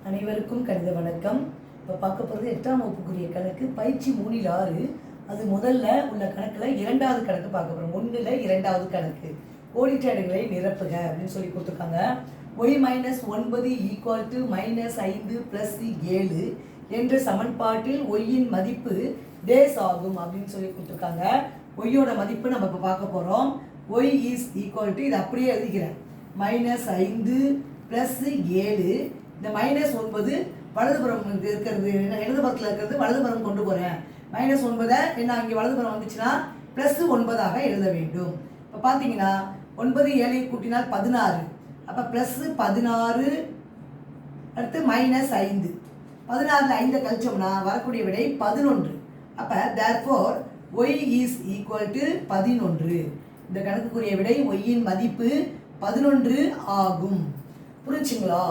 அனைவருக்கும் கணித வணக்கம். இப்போ பார்க்க போகிறது 8ஆம் வகுப்புக்குரிய கணக்கு பயிற்சி 3-6. அது முதல்ல உள்ள கணக்கில் இரண்டாவது கணக்கு பார்க்க போகிறோம். 1ல் இரண்டாவது கணக்கு கோடிட்ட இடங்களை நிரப்புக அப்படின்னு சொல்லி கொடுத்துருக்காங்க. y - 9 = -5 + 7 என்ற சமன்பாட்டில் yயின் மதிப்பு டேஸ் ஆகும் அப்படின்னு சொல்லி கொடுத்துருக்காங்க. yயோட மதிப்பு நம்ம இப்போ பார்க்க போகிறோம். y = இது அப்படியே எழுதிக்கிறேன், -5 + 7. இந்த -9 வலதுபுறம் இருக்கிறது, இடதுபுறத்தில் இருக்கிறது வலதுபுறம் கொண்டு போகிறேன். -9 என்ன இங்கே வலதுபுறம் வந்துச்சுன்னா +9ஆக எழுத வேண்டும். இப்போ பார்த்தீங்கன்னா 9 7 கூட்டினால் 16, அப்போ +16 அடுத்து -5. 16ல் 5 கழிச்சோம்னா வரக்கூடிய விடை 11. அப்போ therefore y = 11. இந்த கணக்குக்குரிய விடை yயின் மதிப்பு 11 ஆகும். புரிஞ்சுங்களா?